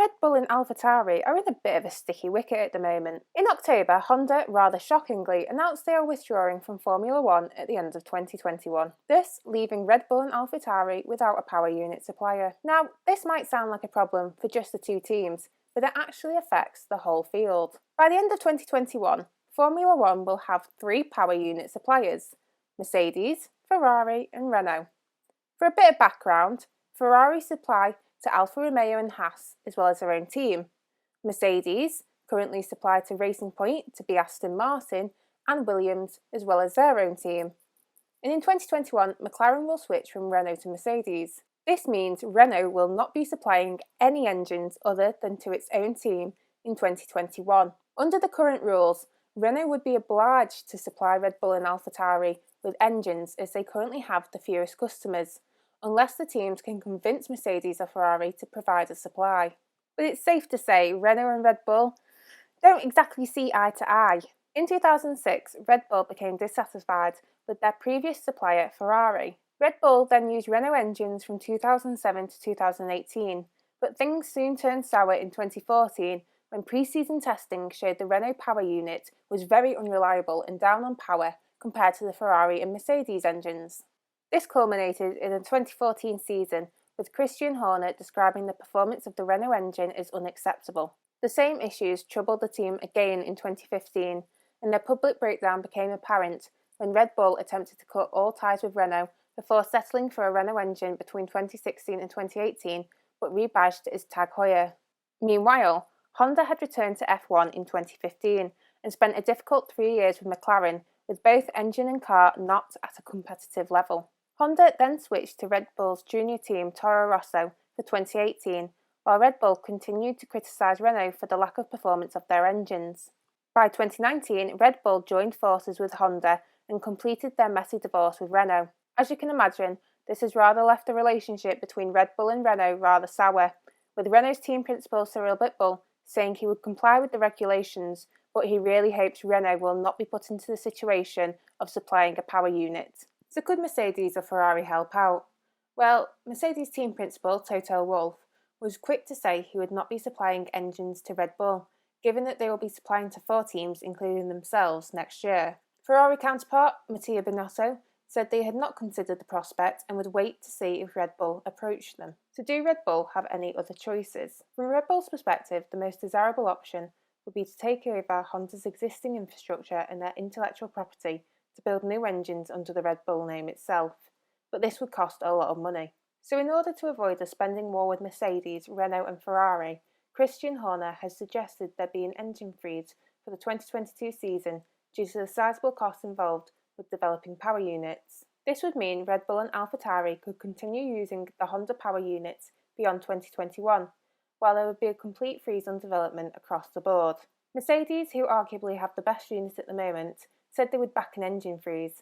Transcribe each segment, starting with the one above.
Red Bull and AlphaTauri are in a bit of a sticky wicket at the moment. In October, Honda rather shockingly announced they are withdrawing from Formula One at the end of 2021, thus leaving Red Bull and AlphaTauri without a power unit supplier. Now, this might sound like a problem for just the two teams, but it actually affects the whole field. By the end of 2021, Formula One will have 3 power unit suppliers: Mercedes, Ferrari and Renault. For a bit of background, Ferrari supply to Alfa Romeo and Haas, as well as their own team. Mercedes currently supply to Racing Point to be Aston Martin and Williams, as well as their own team. And in 2021, McLaren will switch from Renault to Mercedes. This means Renault will not be supplying any engines other than to its own team in 2021. Under the current rules, Renault would be obliged to supply Red Bull and AlphaTauri with engines, as they currently have the fewest customers, unless the teams can convince Mercedes or Ferrari to provide a supply. But it's safe to say Renault and Red Bull don't exactly see eye to eye. In 2006, Red Bull became dissatisfied with their previous supplier, Ferrari. Red Bull then used Renault engines from 2007 to 2018, but things soon turned sour in 2014 when pre-season testing showed the Renault power unit was very unreliable and down on power compared to the Ferrari and Mercedes engines. This culminated in the 2014 season, with Christian Horner describing the performance of the Renault engine as unacceptable. The same issues troubled the team again in 2015, and their public breakdown became apparent when Red Bull attempted to cut all ties with Renault before settling for a Renault engine between 2016 and 2018, but rebadged as Tag Heuer. Meanwhile, Honda had returned to F1 in 2015 and spent a difficult 3 years with McLaren, with both engine and car not at a competitive level. Honda then switched to Red Bull's junior team Toro Rosso for 2018, while Red Bull continued to criticise Renault for the lack of performance of their engines. By 2019, Red Bull joined forces with Honda and completed their messy divorce with Renault. As you can imagine, this has rather left the relationship between Red Bull and Renault rather sour, with Renault's team principal Cyril Bitbull saying he would comply with the regulations, but he really hopes Renault will not be put into the situation of supplying a power unit. So could Mercedes or Ferrari help out? Well, Mercedes team principal Toto Wolff was quick to say he would not be supplying engines to Red Bull, given that they will be supplying to 4 teams, including themselves, next year. Ferrari counterpart Mattia Binotto said they had not considered the prospect and would wait to see if Red Bull approached them. So do Red Bull have any other choices? From Red Bull's perspective, the most desirable option would be to take over Honda's existing infrastructure and their intellectual property to build new engines under the Red Bull name itself, but this would cost a lot of money. So in order to avoid a spending war with Mercedes, Renault and Ferrari, Christian Horner has suggested there be an engine freeze for the 2022 season due to the sizable costs involved with developing power units. This would mean Red Bull and AlphaTauri could continue using the Honda power units beyond 2021, while there would be a complete freeze on development across the board. Mercedes, who arguably have the best unit at the moment, said they would back an engine freeze,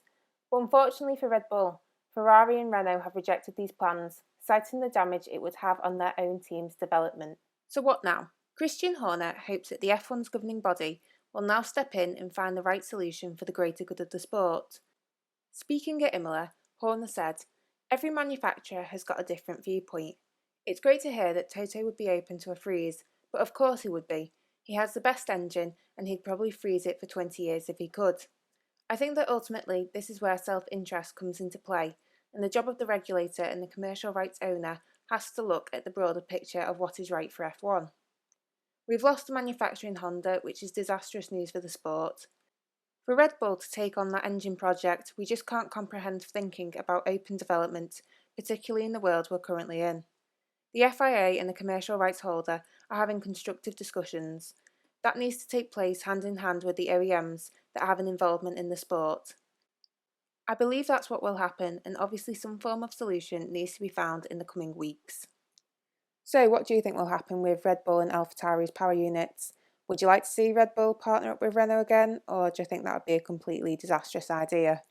but unfortunately for Red Bull, Ferrari and Renault have rejected these plans, citing the damage it would have on their own team's development. So what now? Christian Horner hopes that the F1's governing body will now step in and find the right solution for the greater good of the sport. Speaking at Imola, Horner said, "Every manufacturer has got a different viewpoint. It's great to hear that Toto would be open to a freeze, but of course he would be. He has the best engine and he'd probably freeze it for 20 years if he could. I think that ultimately this is where self-interest comes into play, and the job of the regulator and the commercial rights owner has to look at the broader picture of what is right for F1. We've lost a manufacturer in Honda, which is disastrous news for the sport. For Red Bull to take on that engine project, we just can't comprehend thinking about open development, particularly in the world we're currently in. The FIA and the commercial rights holder are having constructive discussions. That needs to take place hand in hand with the OEMs that have an involvement in the sport. I believe that's what will happen, and obviously some form of solution needs to be found in the coming weeks." So what do you think will happen with Red Bull and AlphaTauri's power units? Would you like to see Red Bull partner up with Renault again, or do you think that would be a completely disastrous idea?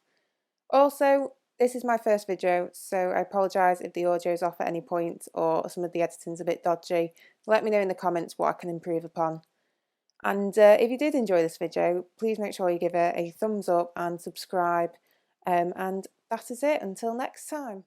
Also, this is my first video, so I apologise if the audio is off at any point or some of the editing's a bit dodgy. Let me know in the comments what I can improve upon. And if you did enjoy this video, please make sure you give it a thumbs up and subscribe. And that is it. Until next time.